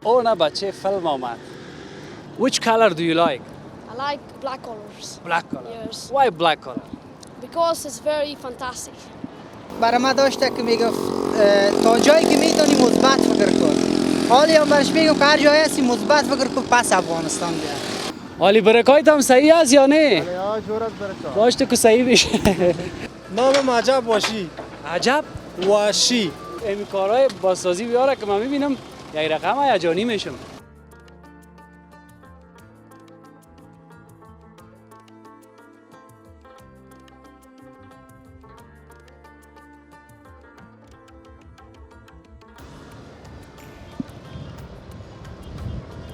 اون بچه فیلم آمد. Which color do you like? I like black colors. Black color. Yes. Why black color? Because it's very fantastic. برای ما داشته که میگفت تا جایی که میتونی مثبت فکر کن. حالی هم برش میگم که هر جایی هستی مثبت فکر کن پس افغانستان بیا. حالی برکایت هم صحیح است یا نه؟ یا جور از برکات. داشته که صحیح بشه. نامم عجب واشی. عجب واشی. این کارهای بازسازی بیاره که من میبینم یک رقم هیجانی میشم.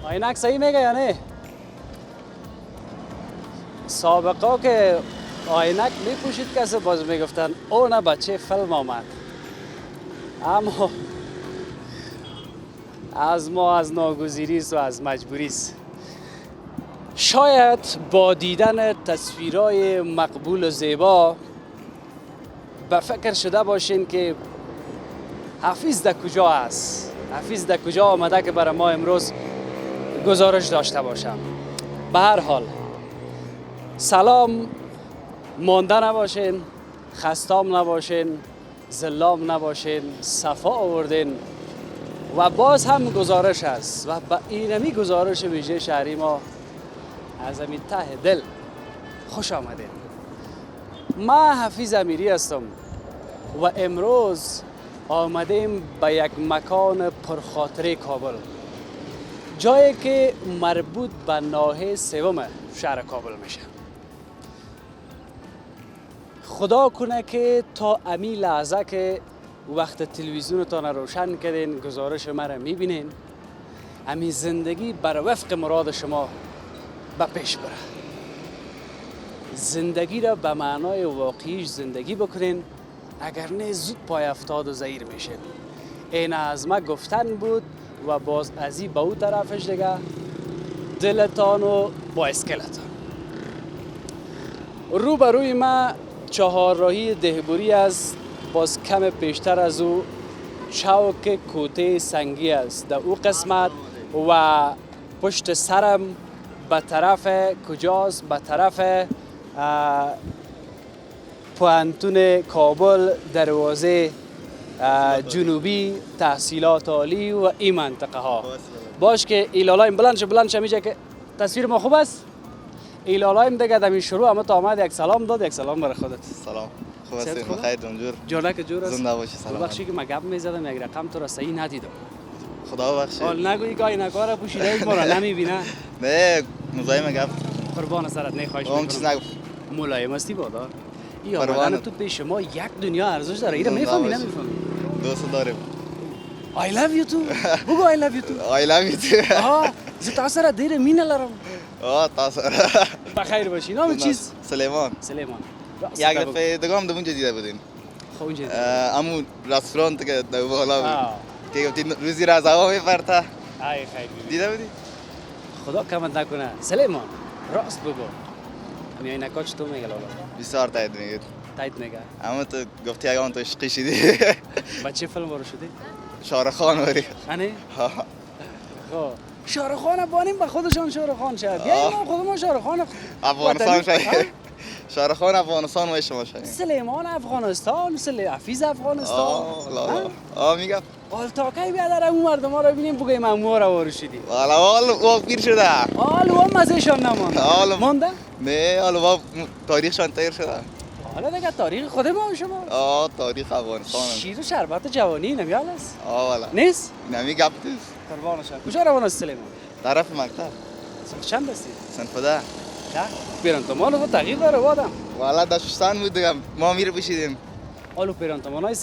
عینک صحیح میگه یا نه؟ سابقا که عینک میپوشید کسی باز میگفتن اون بچه فیلم آمد. اما از ما از ناگزیری است و از مجبوری است. شاید با دیدن تصویرهای مقبول و زیبا به فکر شده باشین که حفیظ در کجا است؟ حفیظ در کجا آمده که برای ما امروز گزارش داشته باشم. به هر حال سلام، مانده نباشین، خستام نباشین، زلام نباشین، صفا آوردین و باز هم گزارش است و به اینمی گزارش ویژه شهری ما از همین ته دل خوش آمدین. من حفیظ امیری هستم و امروز آمدیم به یک مکان پرخاطره کابل، جایی که مربوط به ناحیه سوم شهر کابل میشه. خدا کنه که تا امی لحظه که وقت تلویزیونتان روشن کردین گزارش مرا میبینین، امی زندگی بر وفق مراد شما به پیش بره. زندگی را به معنای واقعیش زندگی بکنین، اگر نه زود پای افتاد و زهیر میشین. این از ما گفتن بود و باز ازی به او طرفش دیگه دلتان و با اسکلتان. رو بروی ما چهارراهی دهبوری است، باز کم پیشتر از او چوک کوته سنگی است. در او قسمت و پشت سرم به طرف کجاست؟ به طرف پوهنتون کابل، دروازه جنوبی تحصیلات عالی و این منطقه ها. باش که ایلالایم بلند شه میشه که تصویر ما خوب است. ایلالایم دیگه دمی شروع اما تا آمد یک سلام داد. یک سلام برای خودت. سلام. خوب هستی؟ بخیر جونجور. جانک جور است. زنده باشی. سلام. بخشی که من گپ میزدم یک رقم تو را صحیح ندیدم. خدا بخشید. حال نگویی که این کارا پوشیده ما را نمیبینه. نه مزاحم گپ. قربان سرت نه خواهش میکنم. اون چیز نگو. ملایم هستی بادا. این آمدن تو پیش ما یک دنیا ارزش داره. ایره میفهمی نمیفهمی؟ دوست دارم. I love you too. بگو I love you too. I love you too. آها زی تاسو را ډېره مینه لرم. تاسو بخیر باشی. نام چیز؟ سلیمان. یک دفعه دگام اونجا دیده بودیم. خب اونجا همون رستوران که در بالا بود که گفتین روزی را از هوا میپرته. ای خیلی دیده بودی؟ خدا کمنت نکنه. سلیمان راست بگو. همین عینکا چطور میگه لالا؟ بسیار تایید میگه. تایید میگه. اما تو گفتی اگه تو عشقی شدی. بچه فیلم وارد شدی؟ شارخان وری. هنی؟ خب شارخان بانیم به خودشان شارخان شد. یا ما خودمون شارخان افغانستان شد. شارخان افغانستان و شما شد. سلیمان افغانستان، حفیظ افغانستان. میگم. حال تا کی بیادر اون مردم ها رو ببینیم بگیم ما را وارد شدی. حالا پیر شده. حالا مزهشان نمانده. مانده؟ نه حالا تاریخشان تغییر شده. حالا دیگه تاریخ خود ما و شما. تاریخ افغانستان. شیر و شربت جوانی نمیال است. والا. نیست؟ نمی گپ نیست. قربانش. کجا روان است سلیمان؟ طرف مکتب. صنف چند هستی؟ صنف 10. پیرانتمان رو تغییر داره وادم. والا داشتن بود دیگه ما میره بشیدیم. آلو پیرانتمان های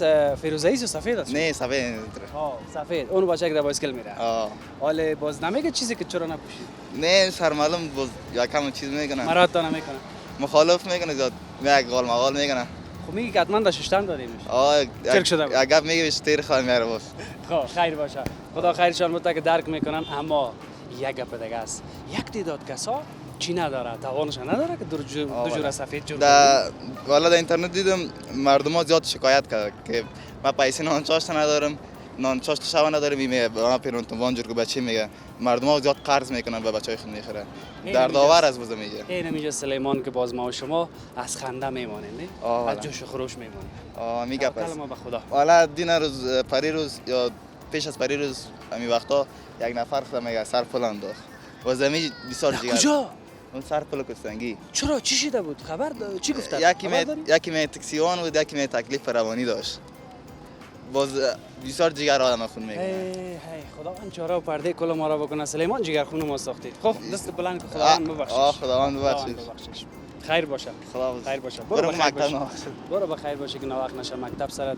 فیروزه‌ای و سفید است؟ نه سفید. سفید. اونو بچه که در بایسکل میره. حاله باز نمیگه چیزی که چرا نپوشید؟ نه سرمعلوم باز یکم چیز میکنه. مراد نمیکنه. مخالف میکنه زیاد. یک قال مقال میکنه. خب میگه که حتما داشتن دادیمش. چرک شده بود. اگه میگه بیشتر خواهم میاره باز. خب خیر باشه. خدا خیرشان بده که درک میکنن، اما یک گپ دیگه است. یک تعداد کسا چی نداره؟ توانش نداره که دو جور سفید جور کنه. والا در اینترنت دیدم مردم ها زیاد شکایت کرد که من پیسه نانچاشت ندارم، نان چاش شوا نداره میگه به ما پوهنتون وانجور که بچه میگه مردم ها زیاد قرض میکنن به بچهای خود میخره دردآور از بزه میگه این میگه سلیمان که باز ما و شما از خنده میمانیم نه از جوش و خروش میمانیم میگه پس کلمه به خدا حالا دین روز پری روز یا پیش از پری روز همین وقتا یک نفر خدا میگه سر پل انداخت و زمین بسیار جگر کجا اون سر پل کستنگی چرا چی شده بود خبر چی گفتن یکی می تکسیوان بود یکی می تکلیف روانی داشت باز بسیار جگر آدم خون میگه هی خداوند چاره و پرده کل ما را بکنه سلیمان جگر خون ما ساختید خب دست بلند که خداوند ببخشش خداوند ببخشش خیر باشه خدا خیر باشه برو مکتب برو بخیر باشه که ناوقت نشه مکتب سرت.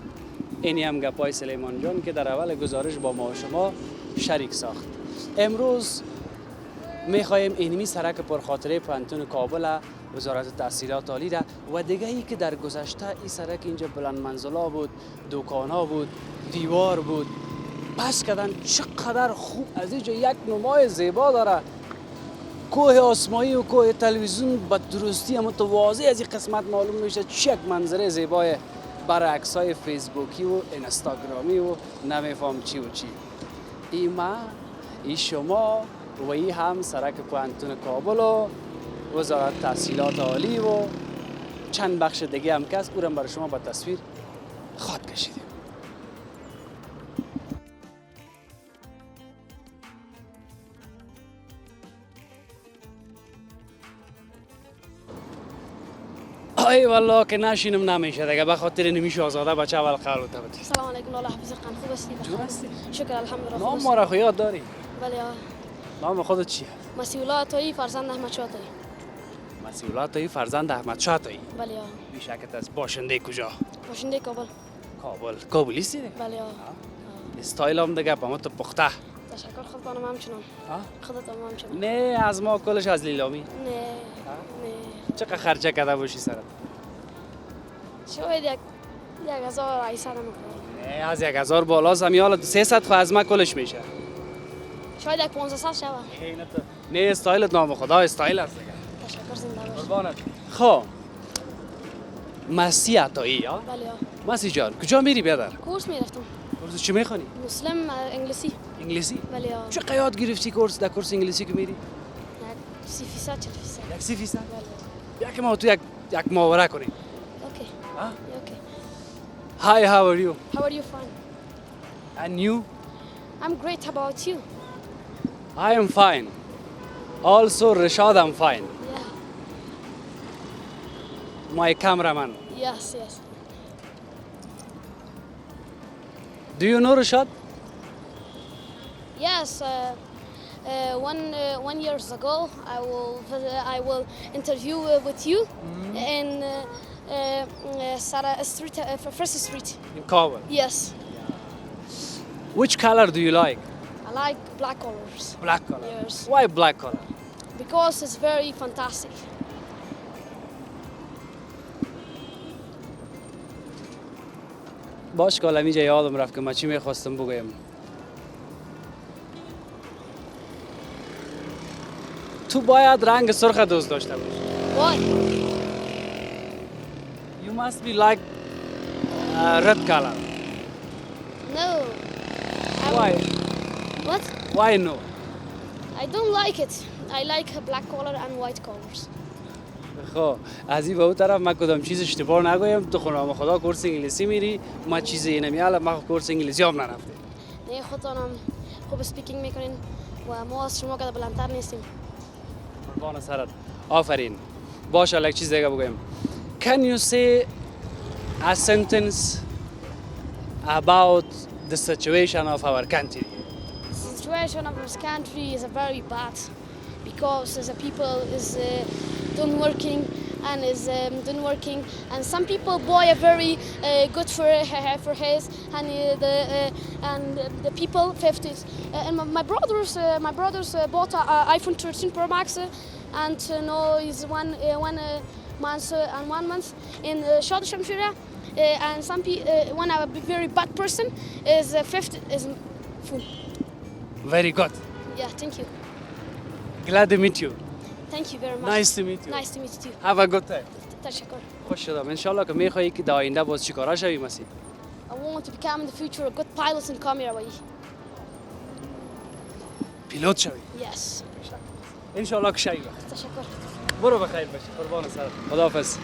اینی هم گپای سلیمان جان که در اول گزارش با ما و شما شریک ساخت. امروز میخوایم اینمی سرک پرخاطره پوهنتون کابل وزارت تحصیلات عالی ده و دیگه ای که در گذشته این سرک اینجا بلند منزلا بود، دکانا بود، دیوار بود، پس کردن چقدر خوب از اینجا یک نمای زیبا داره. کوه آسمایی و کوه تلویزیون به درستی متواضع از این قسمت معلوم میشه چه یک منظره زیبای برای عکسای فیسبوکی و اینستاگرامی و نمیفهم چی و چی. ای ما، ای شما و ای هم سرک پوهنتون کابل و وزارت تحصیلات عالی و چند بخش دیگه هم که است او را برای شما با تصویر خاط کشیدیم. ای والله که نشینم نمیشه دیگه به خاطر نمیشه آزاده بچه اول قرار بده. السلام علیکم لاله حفیظ خان خوب هستی؟ جور هستی؟ شکر الحمدلله. نام ما را خو یاد داری؟ بله. نام خودت چیه؟ مسئولات تویی فرزند احمد شاه تویی. مسئولات تویی فرزند احمد شاه تویی. بله. بیشکت از باشنده کجا؟ باشنده کابل. کابلیستی؟ بله. استایل هم دیگه با ما تو پخته. تشکر خودتانم همچنان. خودت هم همچنان. نه از ما کلش از لیلامی. نه. چقدر خرچه کرده باشی سرت؟ شاید 1800 نمیکنم. نه از 1000 بالاست همی حالا 300 خو از ما کلش میشه. شاید 1500 شود. نه استایلت نام خدا استایل است دیگه. تشکر زنده باش. قربانت. خب مسی عطایی ها؟ بله. مسی جان کجا میری بیادر؟ کورس میرفتم. کورس چی میخونی؟ مسلم انگلیسی. انگلیسی؟ بله. چه قیاد گرفتی کورس در کورس انگلیسی که میری؟ 30% 40%. بله. یک ما تو یک محاوره کنیم. اوکی. اوکی. Hi, how are you? How are you? Fine. And you? I'm great. How about you? I am fine. Also, Rashad, I'm fine. Yeah. My cameraman. Yes. Do you know Rashad? Yes. One years ago, I will interview with you in First Street. In Kabul. Yes. Which color do you like? I like black colors. Black color. Yes. Why black color? Because it's very fantastic. باش که اینجا یادم رفت که من چی میخواستم بگویم. تو باید رنگ سرخ دوست داشته باشی. Why? You must be like red color. No. Why? What? Why no? I don't like it. I like black color and white colors. خب از این به اون طرف من کدام چیز اشتباه نگویم تو خونم خدا کورس انگلیسی میری ما چیزی نمیاله ما کورس انگلیسی هم نرفته. نه خودتانم خوب اسپیکینگ میکنین و ما از شما قدر بلندتر نیستیم. قربان سرت. آفرین. باشه یک چیز دیگه بگویم. Can you say a sentence about the situation of our country? The situation of this country is very bad because the people is don't working and some people buy a very good for his and the people 50s and my brothers bought an iPhone 13 Pro Max and now is one month in Shad Shamshira and some one a very bad person is 50 is full. Very good. Yeah, thank you. Glad to meet you. Thank you very much. Nice to meet you. Nice to meet you. Have a good time. تشکر. خوش شدم. ان شاء الله که میخوایی که در آینده باز چیکارا شوی مسی. I want to become in the future a good pilot and camera boy. پیلوت شوی Yes. ان شاء الله که شوی. تشکر. برو بخیر باشی. قربان سرت. خداحافظ.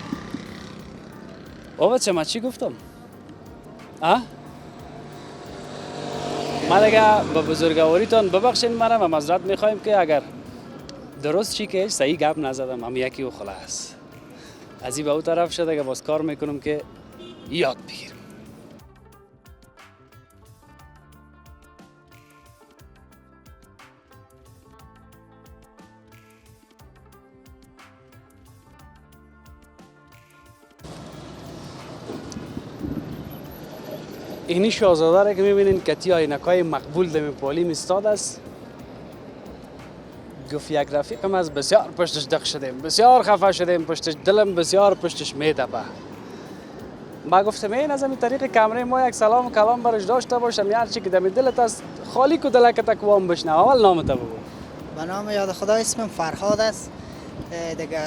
بابا من چی گفتم؟ ما دیگه به بزرگواریتان ببخشین مرا و معذرت میخوایم که اگر درست چی که صحیح گپ نزدم، هم یکی و خلاص. از این به اون طرف شده که باز کار میکنم که یاد بگیرم. اینی شاهزاده را که میبینین کتی آینکای مقبول دمی پالی میستاد است. گفت یک رفیقم از بسیار پشتش دق شدیم، بسیار خفه شدیم پشتش، دلم بسیار پشتش میتپه. ما گفتم این از این طریق کمره ما یک سلام و کلام برش داشته باشم، هر چی که دمی دلت است خالی کو دلک تکوام بشنو. اول نامت بگو. به نام یاد خدا اسمم فرهاد است، دیگه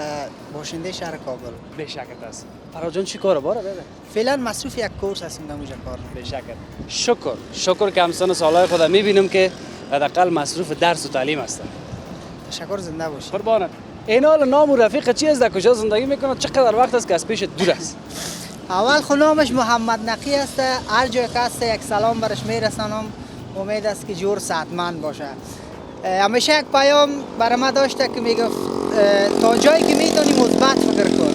باشنده شهر کابل. به شکر است. فرهاد جان چی کاره باره بده؟ فعلا مصروف یک کورس هستیم در اونجا کار. به شکر. شکر که همسن سالهای خدا میبینم که حداقل مصروف درس و تعلیم هستن. تشکر، زنده باشی. قربانت. این حال نام و رفیق چی است؟ در کجا زندگی میکنه؟ چقدر وقت است که از پیش دور است؟ اول خود نامش محمد نقی است. هر جای که است یک سلام برش میرسانم. امید است که جور صحتمند باشه. همیشه یک پیام برای ما داشته که میگفت تا جایی که میتونی مثبت فکر کن.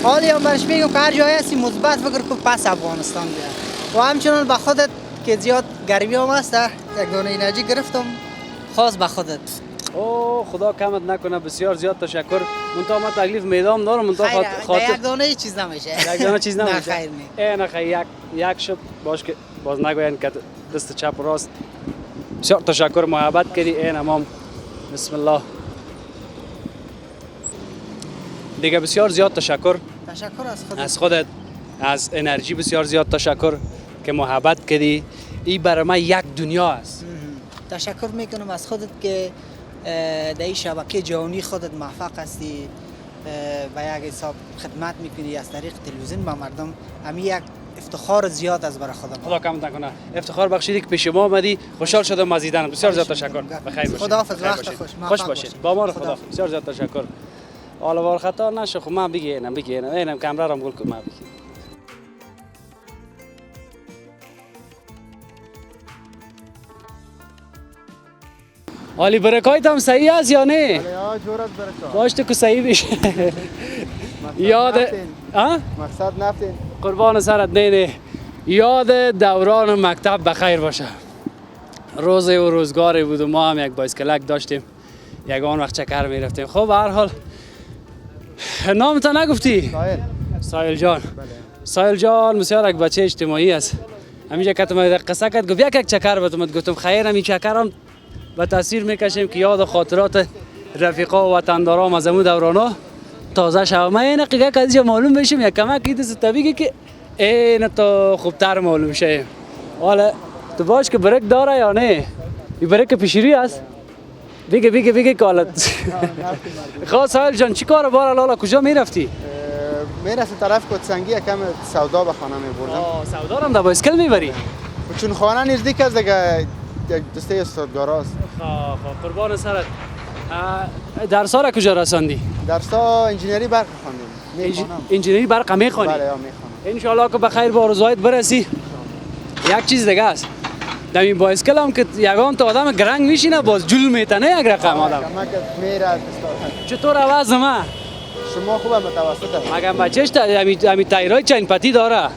حالی هم برش میگم که هر جایی هستی مثبت فکر کن، پس افغانستان بیا. و همچنان به خودت که زیاد گرمی هم است، یک دانه انرژی گرفتم خاص به خودت. اوه خدا کمت نکنه، بسیار زیاد تشکر. منتها ما تکلیف میدام دارم، منتها خاطر یک دانه چیز نمیشه. یک دانه چیز نمیشه. نه خیر نی. نه خیر یک شب باش که باز نگوین که دست چپ و راست. بسیار تشکر، محبت کردی. این امام بسم الله دیگه. بسیار زیاد تشکر. تشکر از خودت، از انرژی بسیار زیاد تشکر که محبت کردی. این برای من یک دنیا است. تشکر میکنم از خودت که در این شبکه جهانی خودت موفق هستی، به یک حساب خدمت میکنی از طریق تلویزیون به مردم. همین یک افتخار زیاد از برای خودم. خدا کمت نکنه. افتخار بخشیدی که پیش ما آمدی. خوشحال شدم از دیدنت. بسیار زیاد تشکر. بخیر باشید. خداحافظ. وقت خوش باشید. با ما خدا. بسیار زیاد تشکر. حالا وار خطا نشه. خب من بگیرم اینم کامرا را گل کنم. من بگیرم. حالی برکایت هم صحیح است یا نه؟ بله ها، جور است برکات. باشه که صحیح بشه. یاد مقصد نفتین. قربان سرت. نه یاد دوران مکتب بخیر باشه. روز و روزگاری بود و ما هم یک بایسکلک داشتیم، یگان وقت چکر میرفتیم. خب به هر حال نامت نگفتی؟ سایر جان. بله. سایر جان بسیار یک بچه اجتماعی است. همینجا که تو قصه کرد گفت یک چکر بتومد. گفتم خیر همین چکر هم به تاثیر میکشیم که یاد خاطرات رفیقا و وطندارام از امون دورانا تازه شود. من این حقیقت از اینجا معلوم بشیم یک کمک ایدست طبیعی که این تا خوبتر معلوم شه. حالا تو باش که برک داره یا نه؟ این برک پیشیری است؟ بگه که حالت خواست. سایل جان چی کار بار لالا کجا میرفتی؟ میرسه طرف کتسنگی یکم سودا به خانه میبردم. سودا رو هم در بایسکل میبری؟ چون خانه نزدیک است دیگه، یک دسته استادگاراست. خب قربان سرت. درس‌ها را کجا رساندی؟ درس‌ها انجینری برق خواندم. انجینری برق میخوانی؟ بله میخوانم. ان شاء الله که بخیر با آرزوهایت برسی. یک چیز دیگه است. در این بایسکل هم که یگان تا آدم گرنگ میشینه باز جل میتنه یک رقم آدم. کمک میره از چطور عوض ما؟ شما خوبه متوسطه. مگه بچه‌ش همین تایرای چند پتی داره؟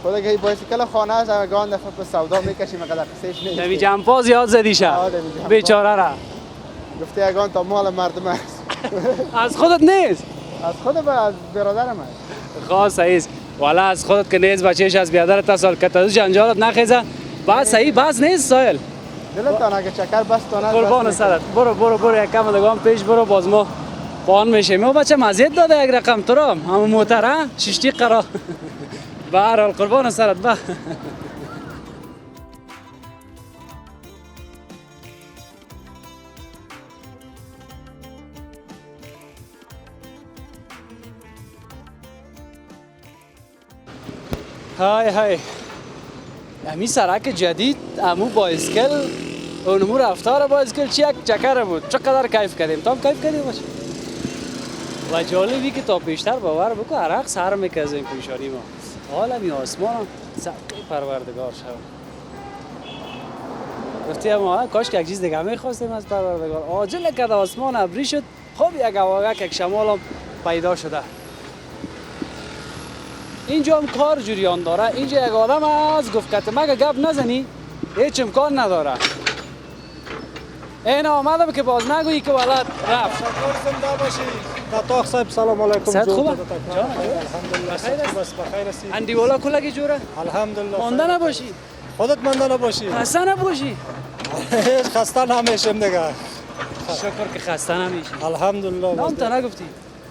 خدا که بایسکل خانه است، گان دفعه به سودا میکشیم مقدر قصهش نیست. نمی جمپاز یاد زدی شه. بیچاره را. گفته یگان تا مال مردم است. از خودت نیست؟ از خود از برادرم است. خاص عزیز. والا از خودت که نیست بچه‌ش از بیادرت سال که تا جنجالت نخیزه. بعد صحیح باز نیست سایل. دلتان اگه چکر بس تونه قربان سرت. برو یک کم دگام پیش برو باز ما پان میشه. ما بچه مزید داده یک رقم تو را همون موتره ششتی قرار. به هر حال قربان سرت. با های همین سرک جدید امو بایسکل اونمو رفتار بایسکل چی یک چکر بود. چقدر کیف کردیم. تو هم کیف کردی باشه. و جالبی که تا بیشتر باور بکن عرق سر میکزه این پیشانی ما. حالا می آسمان سقی پروردگار شد. گفتیم ما کاش که یک چیز دیگه میخواستیم از پروردگار. عاجل کرد آسمان ابری شد. خب یک واقعا یک شمال هم پیدا شده. اینجا هم کار جریان داره. اینجا یک آدم از گفت که مگه گپ نزنی هیچ امکان نداره. این آمدم که باز نگویی که ولد رفت. شکر زنده باشی. نطاق صاحب سلام علیکم. صحت خوبه؟ الحمدلله. بخیر هستی؟ اندی والا کلگی جوره؟ الحمدلله. مانده نباشی. خودت مانده نباشی. خسته نباشی. خسته نمیشم دیگه. شکر که خسته نمیشی. الحمدلله. نام تا نگفتی؟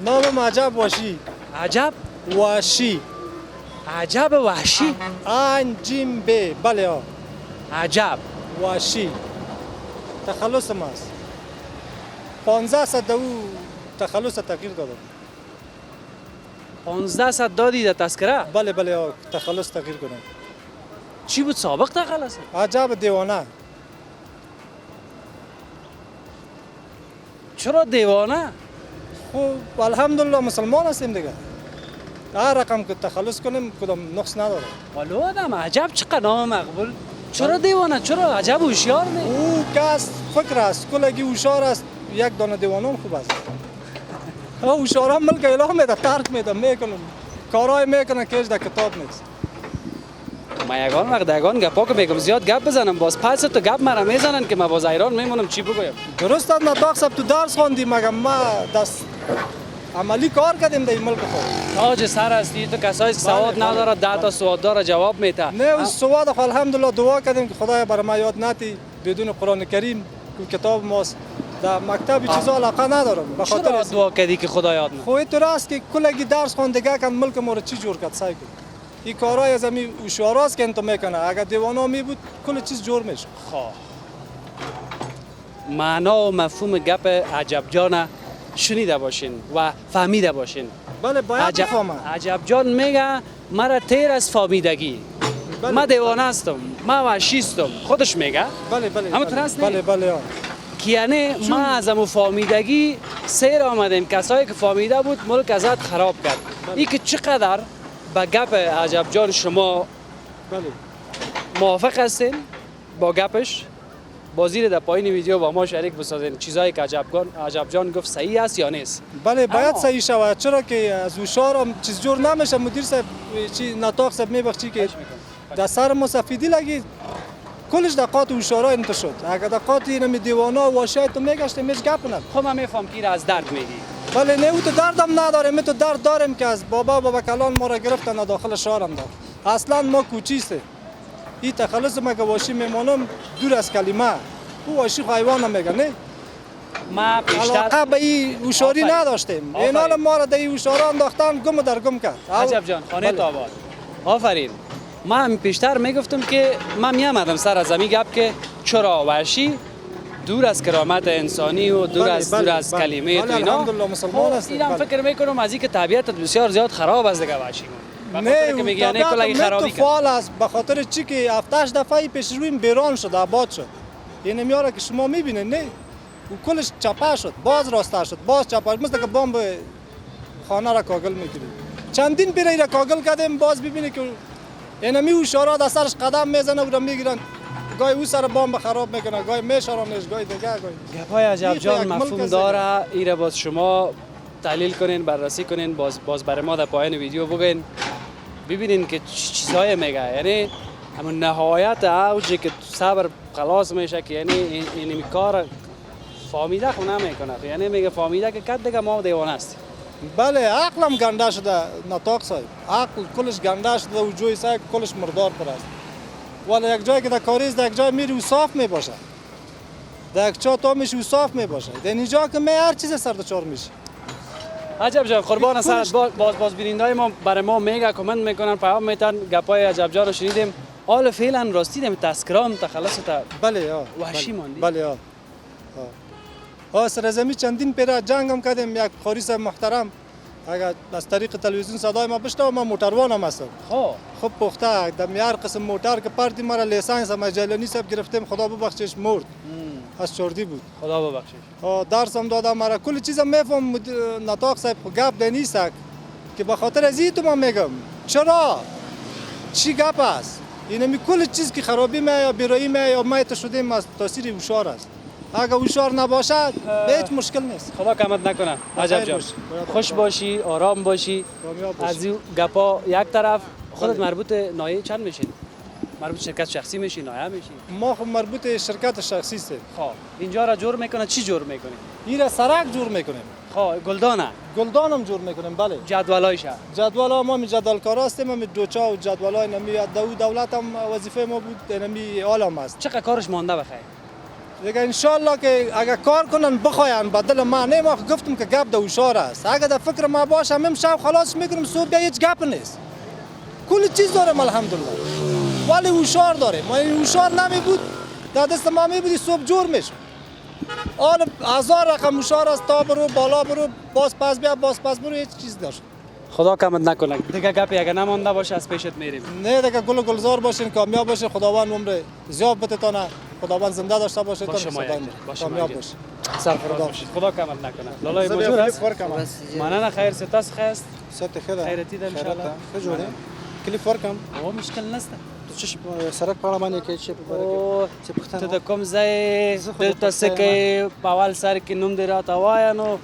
نامم عجب واشی. عجب واشی. عجب وحشی. انجیم بی بله ها. عجب واشی. تخلصم است. 1500 دو تخلص تغییر دادم. 1500 دادی در تذکره؟ بله بله ها تخلص تغییر کردم. چی بود سابق تخلص؟ عجب دیوانه. چرا دیوانه؟ خب الحمدلله مسلمان هستیم دیگه. هر رقم که تخلص کنیم کدام نقص نداره. ولو آدم عجب چقدر نام مقبول. چرا دیوانه؟ چرا عجب هوشیار نه؟ او کس فکر است کلگی هوشیار است یک دانه دیوانم خوب است. هوشیاران ملک اله میده ترک میده میکنم کارهای میکنن که هیچ در کتاب نیست. ما یگان وقت یگان گپا که بگم زیاد گپ بزنم باز 500 تا گپ مرا میزنن که ما باز ایران میمونم چی بگویم. درست است نطاق صاحب تو درس خواندی مگم ما دست عملی کار کردیم در این ملک خود. تاج سر هستی تو کسایی سواد نداره 10 تا سواد داره جواب میده. نه او سواد خو الحمدلله دعا کردیم که خدای برای ما یاد نتی بدون قرآن کریم که کتاب ماست در مکتب چیزا علاقه ندارم به خاطر دعا کردی که خدا یاد نه. خو اینطور است که کلگی درس خوندگی کن ملک ما رو چی جور کرد سعی کن. این کارهای از امی هوشیاراست که انتو میکنه اگر دیوانا می بود کل چیز جور میشه. خواه معنا و مفهوم گپ عجب جان شنیده باشین و فهمیده باشین. بله باید بفهمم. عجب جان میگه مرا تیر از فهمیدگی. بله. ما دیوانه هستم ما وحشیستم خودش میگه. بله بله همون ترس بله بله که یعنی ما از امو فهمیدگی سیر آمدیم کسایی که فهمیده بود ملک ازت خراب کرد. این که چقدر با گپ عجب جان شما بله موافق هستین با گپش بازی در پایین ویدیو با ما شریک بسازین چیزایی که عجب جان گفت صحیح است یا نیست. بله باید صحیح شود چرا که از هوشیارم چیز جور نمیشه مدیر صاحب چی نطاق صاحب میبخشی که در سر مسافیدی لگی کلش دقات هوشیارا انت شد اگر دقات اینم دیوانا و واشای تو میگشتیم هیچ گپ نه. خب من میفهم که از درد میگی. بله نه او تو دردم نداریم تو درد داریم که از بابا کلان ما را گرفتن داخل شهرم داد. اصلا ما کوچیسته این تخلص مگه واشی میمانم دور از کلمه او واشی حیوان میگه نه ما بیشتر علاقه به این هوشیاری نداشتیم این حال ما را در این هوشیارا انداختن گم در گم کرد. عجب جان خانه تو آباد. آفرین. ما هم پیشتر میگفتم که من میامدم سر از زمین گپ که چرا وحشی دور از کرامت انسانی و دور از کلمه تو اینا. الحمدلله مسلمان هستیم. اینم فکر میکنم از اینکه طبیعت بسیار زیاد خراب است دیگه وحشی. نه که میگه نه کلا خرابی کرد. فعال است به خاطر چی که 7 دفعه پیش روی بیران شد آباد شد. یعنی میاره که شما میبینید نه او کلش چپا شد باز راسته شد باز چپا مثل که بمب خانه را کاغل میگیرید. چندین پیره را کاغل کردیم باز ببینید که اینمی هوشیارا در سرش قدم میزنه و را میگیرن گاهی او سر بمب خراب میکنه گاهی میشارنش گاهی دیگه گاهی گپای عجب جان مفهوم داره. ایره باز شما تحلیل کنین بررسی کنین باز برای ما در پایان ویدیو بگین ببینین که چیزهای میگه یعنی همون نهایت اوجی که صبر خلاص میشه که یعنی این کار فهمیده خو نمیکنه یعنی میگه فهمیده که کد دیگه ما دیوانه است. بله عقلم گنده شده نطاق صاحب عقل کلش گنده شده و جوی صاحب کلش مردار پر است ولی یک جایی که در کاریز در یک جای میری و صاف میباشه در یک جا تا میشه و صاف میباشه در اینجا که می هر چیز سردچار میشه. عجب جان قربان سرت باز بیننده ما برای ما میگه کامنت میکنن پیام میتن گپای عجب جان رو شنیدیم حالا فعلا راستی دم تذکرام تخلص تا بله ها وحشی ماندی. بله ها سر زمین چندین پیرا جنگ هم کردیم یک خاریس محترم اگر از طریق تلویزیون صدای ما بشنوه من موتروانم هستم. خب پخته دم هر قسم موتر که پرتی مرا لیسانس ما جلانی سب گرفتیم خدا ببخشش مرد. از چردی بود. خدا ببخشش. درسم دادم مرا کل چیزم میفهم نطاق صاحب گپ دنیست که به خاطر از تو من میگم چرا چی گپ است اینمی کل چیز که خرابی می یا برای می یا مایت شدیم از تاثیر هوشیار است. اگه هوشیار نباشد هیچ مشکل نیست. خدا کمت نکنه. عجب جان. خوش باشی، آرام باشی. از این گپا یک طرف خودت مربوط نایه چند میشین؟ مربوط شرکت شخصی میشی، نایه میشی؟ ما خب مربوط شرکت شخصی است. خب اینجا را جور میکنه چی جور میکنی؟ این را سرک جور میکنیم. خب گلدانه. گلدانم جور میکنیم بله. جدولایش. جدولا ما می جدول کارا هستیم ما دوچا و جدولای نمی دولت هم وظیفه ما بود نمی عالم است. چقدر کارش مانده بخیر؟ دیگه ان شاء الله که اگه کار کنن بخواین بدل ما نه ما گفتم که گپ دوشار است. اگه در فکر ما باشه همین شب خلاص میکنیم صبح بیا هیچ گپ نیست. کل چیز داریم الحمدلله. ولی هوشیار داره. ما این هوشیار نمی بود در دست ما می بودی صبح جور میشه. آل هزار رقم هوشیار است تا برو بالا برو باز پس بیا باز پس برو هیچ چیز داشت. خدا کمت نکنه. دیگه گپی اگه نمانده باشه از پیشت میریم. نه دیگه گل گلزار باشین کامیاب باشین خداوند عمر زیاد بتتونه خداوند زنده داشته باشه تا کامیاب باشین. سرفراز باشید. خدا کمت نکنه. لالای موجود است. مننه خیر ست است. ست خیر. خیرتی ده ان شاء الله. خجوره. کلی فرقم. او مشکل نسته. چش سرک په اړه باندې کې چې او ته د کوم ځای دلته څه کوي په اول سر کې نوم دې راته وایه نو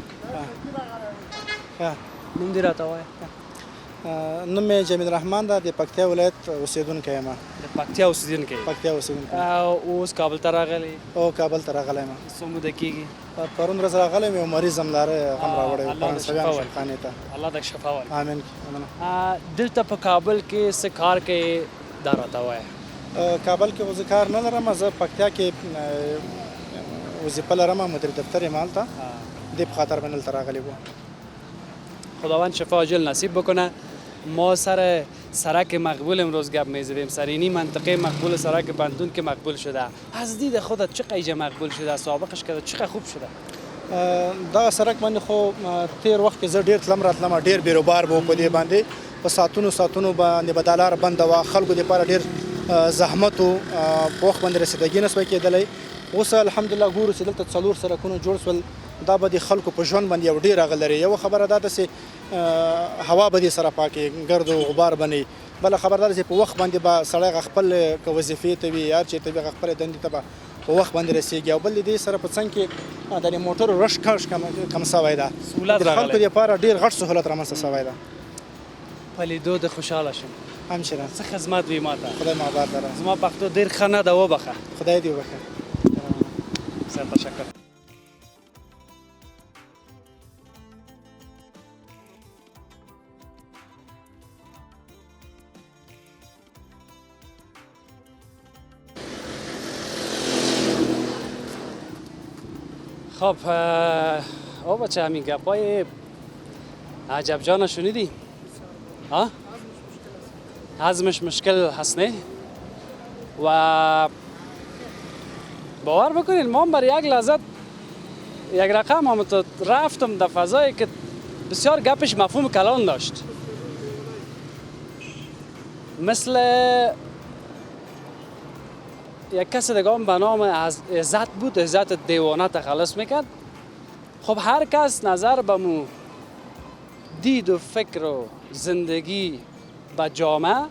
نوم دې راته وایه. نوم مې جمیل رحمان ده د پکتیا ولایت اوسیدونکی یم. د پکتیا اوسیدونکی. اوس کابل ته راغلی. او کابل ته راغلی یم. څه موده کېږي؟ پرون ورځ راغلی یم یو مریض هم لاره هم راوړی فرانسویانو شفاخانې ته. الله دې شفا ورکړي. امین. دلته په کابل کې څه کار کوې دا راته وایه. کابل کې اوس کار نه لرم زه پکتیا کې وظیفه لرم مدیر دفتر یم هلته دې په خاطر باندې دلته راغلی وم. خداوند شفا عاجل نصیب بکنه. ما سر سرک مقبول امروز گپ میزدیم. سر اینی منطقه مقبول سرک پوهنتون که مقبول شده. از دید خودت چقدر ایجا مقبول شده؟ سابقش که چقدر خوب شده؟ دا سرک باندې خو تیر وخت کې زه ډیر تلم راتلم ډیر بیروبار به په دې باندې په ساتونو باندې بدلار بند وا خلکو د لپاره ډیر زحمت او په وخت باندې رسیدګي نسوي کېدلی. اوس الحمدلله ګورو چې دلته څلور سرکونه جوړ شول دا به د خلکو په ژوند باندې یو ډیر اغل لري. یو خبره دا ده چې هوا به دې سره پاکې ګرد او غبار بني. بل خبردار چې په وخت باندې به سړی خپل وظیفې ته وي هر چې ته به خپل دندې ته به په وخت باندې رسیږي. او بل دې سره په څنګ کې د موټر رش کم سوی ده. سهولت راغلی. خلکو لپاره ډیر غټ سهولت رامنځته سوی ده. په لیدو د خوشحاله شم. همچنان څه خدمت وي ماته. خدای مو آباد لره. زما پښتو ډیر ښه نه ده وبخښه. خدای دې وبخښه. سر تشکر. خب او بچه همین گپای عجب جان شنیدی؟ ها؟ هضمش مشکل هست نه؟ و باور بکنید ما بر یک لحظت یک رقم هم تو رفتم در فضایی که بسیار گپش مفهوم کلان داشت. مثل یک کس دیگه هم به نام عزت بود. عزت دیوانه تخلص میکرد. خب هر کس نظر به مو دید و فکر و زندگی به جامعه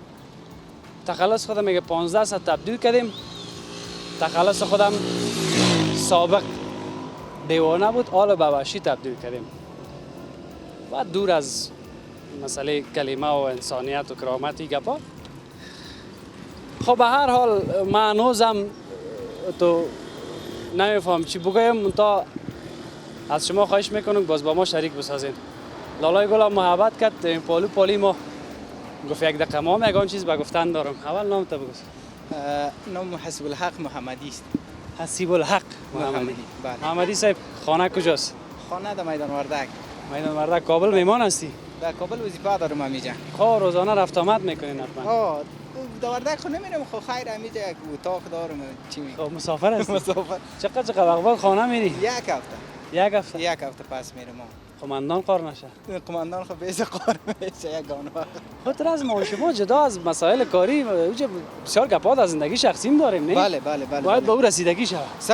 تخلص خودم میگه 15 سال تبدیل کردیم. تخلص خودم سابق دیوانه بود حالا به وحشی تبدیل کردیم و دور از مسئله کلمه و انسانیت و کرامتی گپا. خب به هر حال من هنوزم تو نمیفهم چی بگویم. تا از شما خواهش میکنم باز با ما شریک بسازین. لالای گلم محبت کرد این پالی ما گفت یک دقیقه ما یکان چیز به گفتن دارم. اول نام تا بگو. نام حسیب الحق محمدی است. حسیب الحق محمدی. محمدی صاحب خانه کجاست؟ خانه در میدان وردک. میدان وردک. کابل میمان هستی؟ در کابل وظیفه دارم همیجا. خب روزانه رفت آمد میکنین حتما؟ در وردک خو نمیرم. خو خیر همیجا یک اتاق دارم. چی میگی؟ خب مسافر هستی؟ مسافر. چقدر وقت خانه میری؟ یک هفته پس میرم. قماندان قار نشه. قماندان خب بیز قار میشه یگانه وقت. خاطر از ما و شما جدا از مسائل کاری اوجه بسیار گپات از زندگی شخصیم داریم نه؟ بله باید به او رسیدگی شود. 100%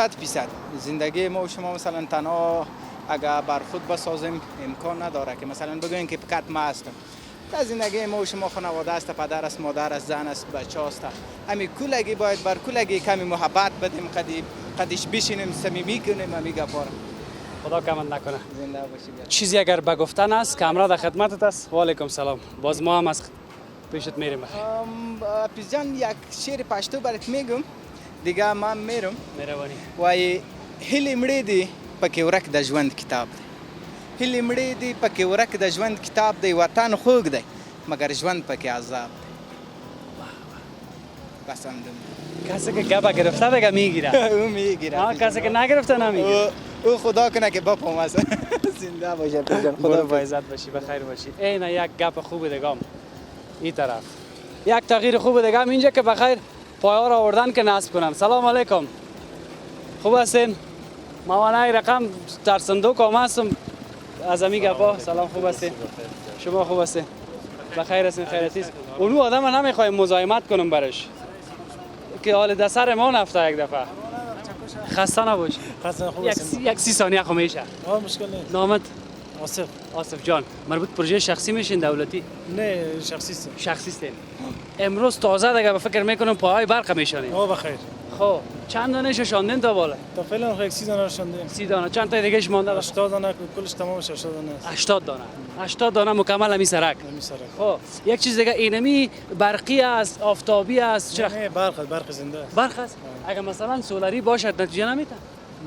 زندگی ما و شما مثلا تنها اگر بر خود بسازیم امکان نداره که مثلا بگوییم که فقط ما هستم. در زندگی ما و شما خانواده است، پدر است، مادر است، زن است، بچه است. همین کلگی باید بر کلگی کمی محبت بدیم، قدیش بشینیم صمیمی کنیم همین گپا. خدا کمنت نکنه. زنده باشید. چیزی اگر به گفتن است کامرا در خدمتت است. و علیکم سلام. باز ما هم از پیشت میریم. حفیظ جان یک شعر پشتو برات میگم دیگه من میرم. مهربانی. وای هلی مړې دی پکې ورک د ژوند کتاب دی. هلی مړې دی پکې ورک د ژوند کتاب دی. وطن خوږ دی مگر ژوند پکې عذاب دی. قسم دم. کسی که گپا گرفته دیگه میگیره. او میگیره. کسی که نگرفته نمیگیره. او خدا کنه که بپام است. زنده باشه جان. خدا با عزت باشی، بخیر باشی. این یک گپ خوب دیگه این طرف. یک تغییر خوب دیگه اینجا که بخیر پایه را آوردن که نصب کنن. سلام علیکم. خوب هستین؟ موانع رقم در صندوق آمد هستم از امی گپا. سلام خوب هستین؟ شما خوب هستین؟ بخیر هستین؟ خیرتیست؟ اونو آدم نمیخوایم مزاحمت کنم برش که حال دسر ما نفته یک دفعه. خسته نباش. خسته خوب یک 30 ثانیه خو میشه. مشکل نیست. نامت؟ آصف جان. مربوط پروژه شخصی میشین دولتی؟ نه شخصی است. شخصی است. امروز تازه دیگه فکر میکنم پاهای برق میشونین. بخیر. خب چند دانه شوندین تا بالا؟ تا فعلا خو 30 دانه شوندیم. 30 دانه. چند تا دیگه مونده؟ 80 دانه کلش تمامش 80 دانه است. 80 دانه. 80 دانه مکمل می سرک. خب یک چیز دیگه اینمی برقی است، آفتابی است. نه برق زنده است. برق است. اگه مثلا سولاری باشد نتیجه نمیده؟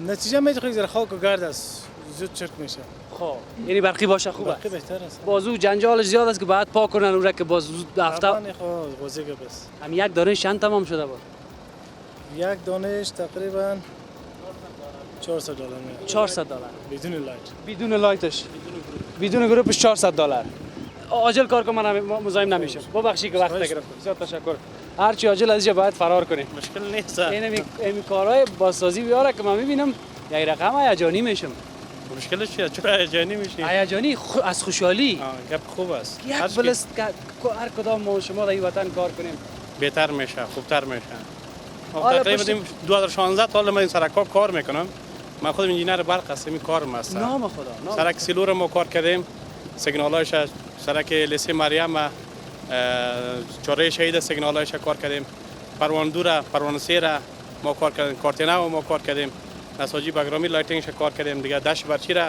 نتیجه میده خو زیر خاک و گرد است. زود چرک میشه. خب یعنی برقی باشه خوبه. برقی بهتر است. بازو جنجالش زیاد است که بعد پاک کنن اون را که باز هفته. نه خو بازیگه بس. هم یک دانه شن تمام شده بود. یک دانش تقریبا 400 دلار میاد. 400 دلار بدون لایت. بدون لایتش. بدون گروپش 400 دلار. عاجل کار کنم من مزاحم نمیشم. ببخشید که وقت گرفتم. بسیار تشکر. هر چی عاجل از اینجا باید فرار کنیم. مشکل نیست. این کارهای بازسازی بیاره که من میبینم یک رقم هیجانی میشم. مشکلش چیه؟ چرا هیجانی میشی؟ هیجانی از خوشحالی. گپ خوب است. یک بلست که هر کدام ما شما در این وطن کار کنیم بهتر میشه، خوبتر میشه. تقریبا 2016 تا من این سرک‌ها کار میکنم. من خودم انجینر برق هستم، این کارم است. نام خدا. سرک سیلور ما کار کردیم. سیگنالایش سرک لیسه مریم چاره شهید سیگنالایش کار کردیم. پروانه دور، پروانه سیر ما کار کردیم. کارتینا ما کار کردیم. نساجی بگرامی لایتینگش کار کردیم. دیگه داش برچی را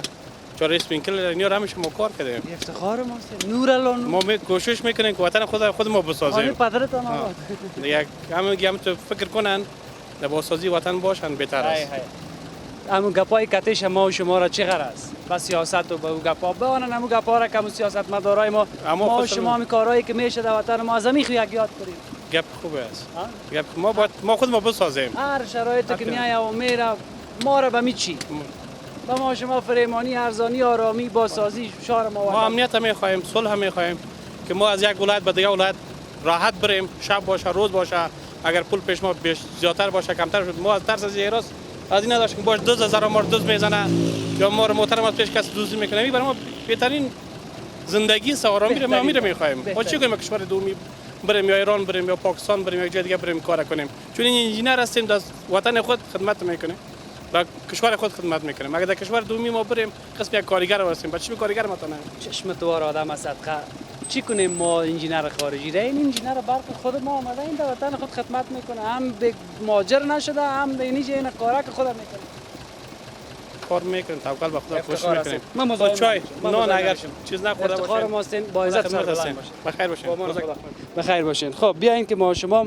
چاره اسپینکل اینا را همیشه ما کار کردیم. افتخار ماست. نور الان ما کوشش میکنیم که وطن خود ما بسازیم. آره پدرت هم آباد. دیگه همه تو فکر کنن در بازسازی وطن باشن بهتر است. همون گپای کتش ما و شما را چقدر است؟ با سیاست و با گپا بانن همون گپا را که سیاست مدارای ما و شما هم کارهایی که میشه در وطن ما از همین یک یاد کنیم. گپ خوبه است. گپ ما خود ما بسازیم. هر شرایطی که میایه و میره ما را به میچی. با ما شما فریمانی، ارزانی، آرامی، بازسازی شهر ما امنیت هم میخوایم، صلح هم میخوایم که ما از یک ولایت به دیگه ولایت راحت بریم، شب باشه، روز باشه، اگر پول پیش ما زیادتر باشه، کمتر شد ما از ترس از ایراس از این نداشتیم باش 2000 ما دوز میزنه یا ما رو محترم از پیش کس دوزی میکنه. این برای ما بهترین زندگی سوارم ما میخوایم. ما چی کنیم کشور دومی بریم یا ایران بریم یا پاکستان بریم یا جای دیگه بریم کار کنیم، چون این انجینر هستیم در وطن خود خدمت میکنیم و کشور خود خدمت میکنیم. اگر در کشور دومی ما بریم قسم یک کارگر هستیم، بچه کارگر متونه چشم تو آدم صدقه چی کنیم ما انجینر خارجی را این انجینر برق خود ما آمده این در وطن خود خدمت میکنه، هم به ماجر نشده هم به اینجا این کارا که خودم میکنه کار میکنیم، توکل به خدا کوشش میکنیم. ما چای نان اگر چیز نخورده باشیم افتخار ماستین با عزت هستیم. بخیر باشین. بخیر باشین. خب بیاین که ما شما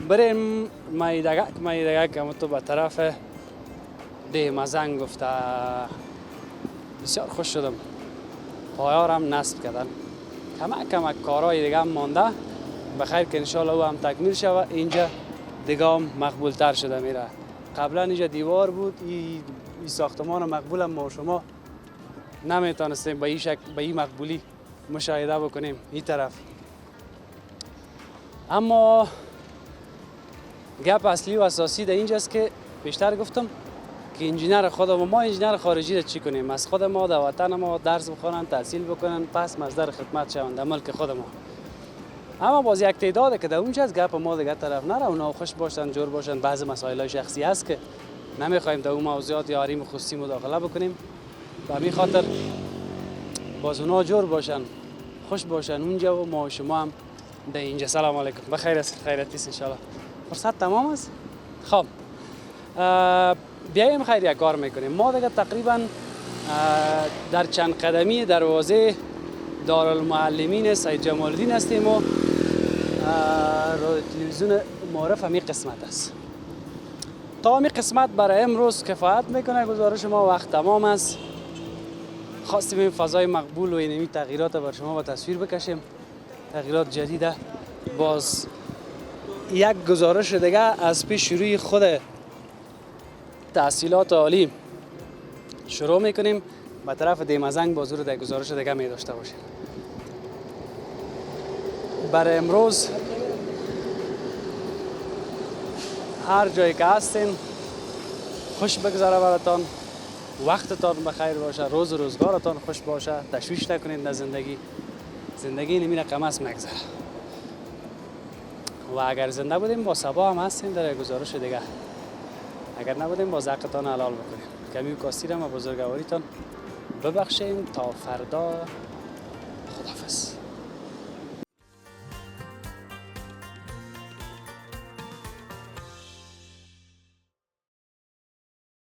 بریم مایدگا که تو به طرف ده مزنگ گفته بسیار خوش شدم. پایارم نصب کردن کمک کارهای دیگه هم مانده بخیر که انشالله او هم تکمیل شود. اینجا دیگه هم مقبول تر شده میره. قبلا اینجا دیوار بود، این ساختمان مقبول هم ما شما نمیتونستیم به این شکل به این مقبولی مشاهده بکنیم این طرف. اما گپ اصلی و اساسی در اینجاست که بیشتر گفتم که انجینر خودمون، ما انجینر خارجی را چی کنیم؟ از خود ما در وطن ما درس بخونن، تحصیل بکنن، پس مصدر خدمت شوند در ملک خود ما. اما باز یک تعداده که در اونجا از گپ ما دیگه طرف نره، اونا خوش باشن، جور باشن. بعضی مسائل شخصی هست که نمیخوایم در اون موضوعات یا حریم خصوصی مداخله بکنیم. به همین خاطر باز اونا جور باشن، خوش باشن اونجا و ما و شما هم در اینجا. سلام علیکم. بخیر است، خیرت است ان شاء الله. فرصت تمام است. خب بیایم خیر یک کار میکنیم. ما دیگه تقریبا در چند قدمی دروازه دارالمعلمین سید جمال الدین هستیم و رادیو تلویزیون معرف همین قسمت است. تا همین قسمت برای امروز کفایت میکنه. گزارش ما وقت تمام است. خواستیم این فضای مقبول و اینمی تغییرات بر شما با تصویر بکشیم. تغییرات جدیده. باز یک گزارش دیگه از پیش شروع خود تحصیلات عالی شروع میکنیم. به طرف دیمزنگ بازور در گزارش دیگه می داشته باشیم. برای امروز هر جایی که هستین خوش بگذره براتان، وقتتان بخیر باشه، روز و روزگارتان خوش باشه، تشویش نکنید در زندگی. زندگی نمی رقم است مگذره. و اگر زنده بودیم با صبا هم هستیم در گزارش دیگه. اگر نبودیم با زقتان حلال بکنیم. کمی و کاستی را و بزرگواریتان ببخشیم. تا فردا، خداحافظ.